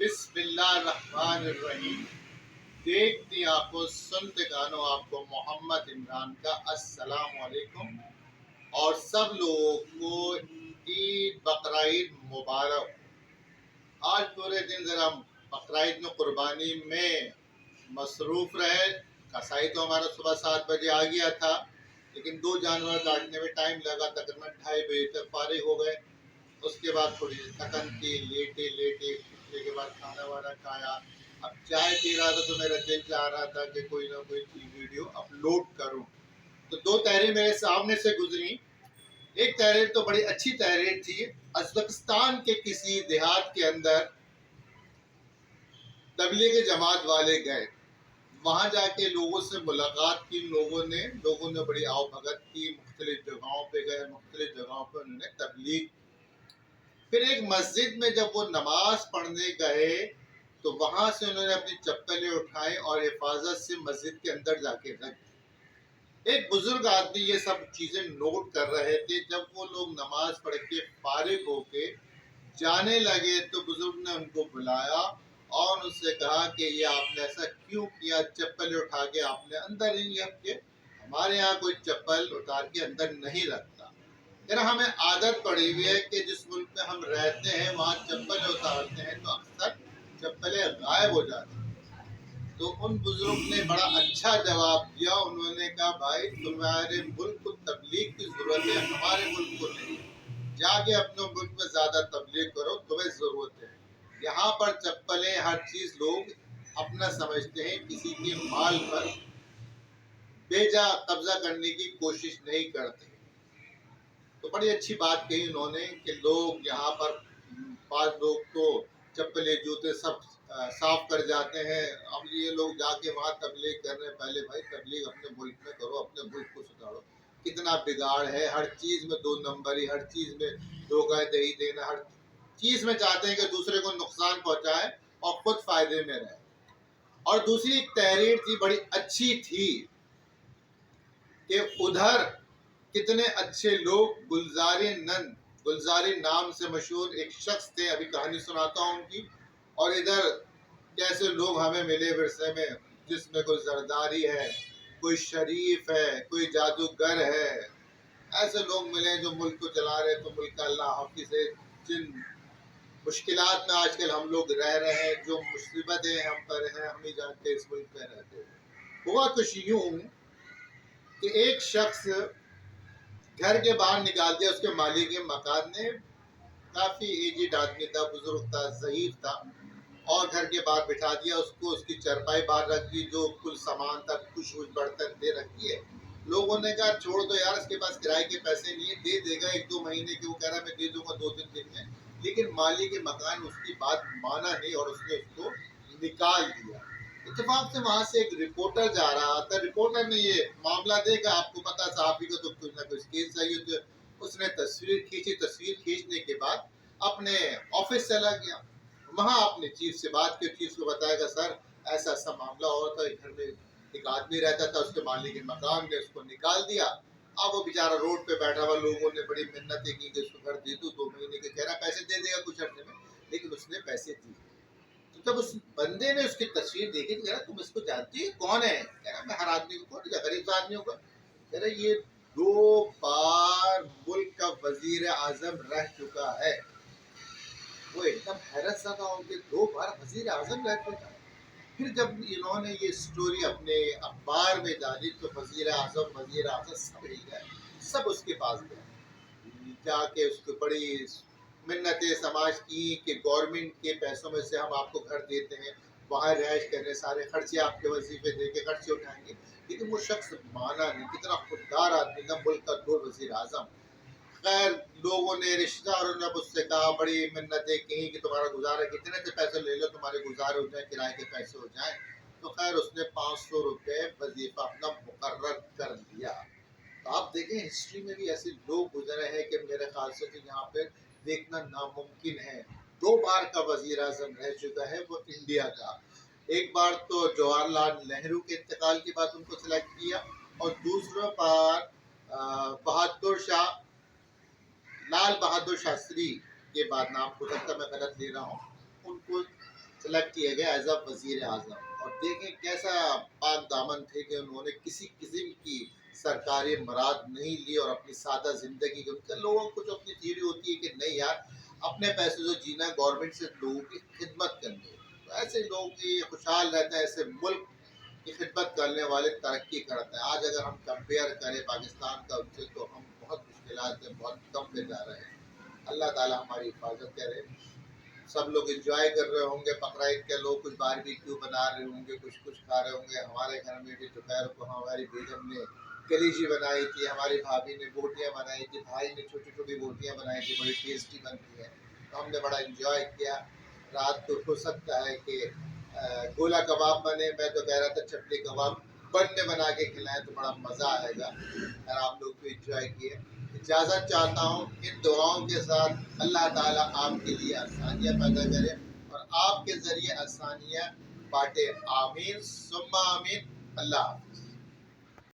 بسم اللہ الرحمن الرحیم۔ دیکھتی آنکھوں سنتے کانوں آپ کو محمد عمران کا السلام علیکم، اور سب لوگوں کو عید بقرعید مبارک۔ آج پورے دن ذرا بقرعید میں قربانی میں مصروف رہے۔ کسائی تو ہمارا صبح 7 بجے آ گیا تھا، لیکن 2 جانور کاٹنے میں ٹائم لگا، تقریباً 2:30 بجے تک فارغ ہو گئے۔ اس کے بعد تھوڑی تھکن تھی، لیٹے اٹھنے کے بعد کھانا وانا کھایا۔ اب چائے پی رہا تھا تو میرا دل چاہ رہا تھا کہ کوئی نہ کوئی ویڈیو اپلوڈ کروں، تو 2 تحریر میرے سامنے سے گزری۔ ایک تحریر تو بڑی اچھی تحریر تھی۔ ازبکستان کے کسی دیہات کے اندر تبلیغ جماعت والے گئے، وہاں جا کے لوگوں سے ملاقات کی، لوگوں نے بڑی آؤ بھگت کی، مختلف جگہوں پہ گئے، مختلف جگہوں پہ انہوں نے تبلیغ۔ پھر ایک مسجد میں جب وہ نماز پڑھنے گئے تو وہاں سے انہوں نے اپنی چپلیں اٹھائیں اور حفاظت سے مسجد کے اندر جا کے رکھ دی۔ ایک بزرگ آدمی یہ سب چیزیں نوٹ کر رہے تھے۔ جب وہ لوگ نماز پڑھ کے فارغ ہو کے جانے لگے تو بزرگ نے ان کو بلایا اور ان سے کہا کہ یہ آپ نے ایسا کیوں کیا، چپل اٹھا کے آپ نے اندر نہیں رکھے؟ ہمارے یہاں کوئی چپل اتار کے اندر نہیں رکھتا۔ پھر ہمیں عادت پڑی ہوئی ہے کہ جس ملک میں ہم رہتے ہیں وہاں چپلیں اتارتے ہیں تو اکثر چپلیں غائب ہو جاتی ہیں۔ تو ان بزرگ نے بڑا اچھا جواب دیا۔ انہوں نے کہا بھائی تمہارے ملک کو تبلیغ کی ضرورت ہے، ہمارے ملک کو نہیں۔ جا کے اپنے ملک میں زیادہ تبلیغ کرو، تمہیں ضرورت ہے۔ یہاں پر چپلیں ہر چیز لوگ اپنا سمجھتے ہیں، کسی کے مال پر بے جا قبضہ کرنے کی کوشش نہیں کرتے۔ تو بڑی اچھی بات کہی انہوں نے کہ لوگ یہاں پر بعض لوگ تو چپلے جوتے سب صاف کر جاتے ہیں۔ اب یہ لوگ جا کے وہاں تبلیغ کر رہے ہیں۔ پہلے بھائی تبلیغ اپنے ملک میں کرو، اپنے ملک کو سدھارو۔ کتنا بگاڑ ہے، ہر چیز میں 2 نمبری، ہر چیز میں دھوکہ دہی دینا، ہر چیز میں چاہتے ہیں کہ دوسرے کو نقصان پہنچائے اور خود فائدے میں رہے۔ اور دوسری ایک تحریر تھی، بڑی اچھی تھی کہ ادھر کتنے اچھے لوگ، گلزاری نام سے مشہور ایک شخص تھے، ابھی کہانی سناتا ہوں ان کی، اور ادھر کیسے لوگ ہمیں ملے ورثے میں، جس میں کوئی زرداری ہے، کوئی شریف ہے، کوئی جادوگر ہے۔ ایسے لوگ ملے جو ملک کو چلا رہے، تو ملک کا اللہ حافظ ہے۔ جن مشکلات میں آج کل ہم لوگ رہ رہے ہیں، جو مصیبتیں ہم پر ہیں، ہم ہی جانتے اس ملک میں رہتے ہیں۔ ہوا کچھ یوں کہ ایک شخص گھر کے باہر نکال دیا اس کے مالک کے مکان نے، کافی ایجڈ آدمی تھا، بزرگ تھا، ضعیف تھا، اور گھر کے باہر بٹھا دیا اس کو، اس کی چرپائی باہر رکھ دی، جو کل سامان تھا، کچھ برتن دے رکھی ہے۔ لوگوں نے کہا چھوڑ دو یار، اس کے پاس کرائے کے پیسے نہیں ہے، دے دے گا 1-2 مہینے کے، وہ کہہ رہا میں دے دوں گا 2-3 دن میں۔ لیکن مالک کے مکان اس کی بات مانا نہیں اور اس نے اس کو نکال دیا۔ اتفاق سے وہاں سے ایک رپورٹر جا رہا تھا، رپورٹر نے یہ معاملہ دیکھا، آپ کو پتا صحافی کو تو کچھ نہ کچھ کیس چاہیے ہوتی ہے۔ اس نے تصویر کھینچی، تصویر کھینچنے کے بعد اپنے آفس چلا گیا، وہاں اپنے چیف سے بات کی، چیف کو بتایا گا سر ایسا ایسا معاملہ ہوا تھا، گھر میں ایک آدمی رہتا تھا، اس کے مالک کے مکان نے اس کو نکال دیا۔ اب وہ بیچارہ روڈ پہ بیٹھا ہوا، لوگوں نے بڑی محنتیں کی کہ اس کو گھر دے دو 2 مہینے کے، کہہ رہا پیسے دے دے گا کچھ عرصے میں، لیکن اس نے پیسے دیے۔ تو جب اس بندے نے اس کی تصویر دیکھی تو کہہ رہا تم اس کو جانتی ہے کون ہے؟ کہہ رہا میں ہر آدمی کو، کون غریب آدمیوں کو، کہہ رہا یہ 2 بار ملک کا وزیر اعظم رہ چکا ہے۔ وہ ایک دم حیرت زدہ ہو کہ 2 بار وزیر اعظم رہ چکا ہے۔ پھر جب انہوں نے یہ سٹوری اپنے اخبار میں ڈالی تو وزیر اعظم سب ہل گئے، سب اس کے پاس گئے، جا کے اس کو بڑی منتیں سماج کی کہ گورنمنٹ کے پیسوں میں سے ہم آپ کو گھر دیتے ہیں، وہاں رہائش کرنے، سارے خرچے آپ کے وظیفے دے کے خرچے اٹھائیں گے، لیکن وہ شخص مانا نہیں۔ کتنا خوددار آدمی تھا، ملک کا 2 وزیر اعظم۔ خیر لوگوں نے، رشتہ داروں نے اس سے کہا، بڑی منتیں کی کہ تمہارا گزارا کتنے سے پیسے لے لو، تمہارے گزارے ہو جائیں، کرائے کے پیسے ہو جائیں۔ تو خیر اس نے 500 روپے وظیفہ اپنا مقرر کر لیا۔ تو آپ دیکھیں ہسٹری میں بھی ایسے لوگ گزرے ہیں کہ میرے خیال سے تو یہاں پہ دیکھنا ناممکن ہے۔ 2 بار کا وزیر اعظم رہ چکا ہے وہ انڈیا کا۔ ایک بار تو جواہر لال نہرو کے انتقال کے بعد ان کو سلیکٹ کیا، اور دوسرا بار لال بہادر شاستری کے بعد، نام کو لگتا میں غلط لے رہا ہوں، ان کو سلیکٹ کیے گئے ایز اے وزیر اعظم. اور دیکھیں کیسا پاک دامن تھے کہ انہوں نے کسی قسم کی سرکاری مراد نہیں لی اور اپنی سادہ زندگی کے. ان کے لوگوں کو جو اپنی تھیوری ہوتی ہے کہ نہیں یار اپنے پیسے سے جینا، گورنمنٹ سے لوگوں کی خدمت کرنی ہے، تو ایسے لوگ کی خوشحال رہتا ہے، ایسے ملک کی خدمت کرنے والے ترقی کرتے ہیں. آج اگر ہم کمپیئر کریں پاکستان کا ان سے تو ہم بہت مشکلات سے بہت کم پہ جا رہے ہیں. اللہ تعالیٰ ہماری حفاظت کرے. سب لوگ انجوائے کر رہے ہوں گے بقرعید کے، لوگ کچھ باربیکیو بنا رہے ہوں گے، کچھ کھا رہے ہوں گے. ہمارے گھر میں بھی دوپہر کو ہماری بیگم نے کلیجی بنائی تھی، ہماری بھابھی نے بوٹیاں بنائی تھی، بھائی نے چھوٹی چھوٹی بوٹیاں بنائی تھی، بڑی ٹیسٹی بنتی ہیں. تو ہم نے بڑا انجوائے کیا. رات کو ہو سکتا ہے کہ گولا کباب بنے، میں تو کہہ رہا تھا چپلی کباب بن بنا کے کھلائیں تو بڑا مزہ آئے گا. اور آپ لوگ بھی انجوائے کیے. اجازت چاہتا ہوں ان دعاؤں کے ساتھ اللہ تعالیٰ آپ کے لیے آسانیاں پیدا کرے اور آپ کے ذریعے آسانیاں بانٹے. آمین ثم آمین. اللہ حافظ.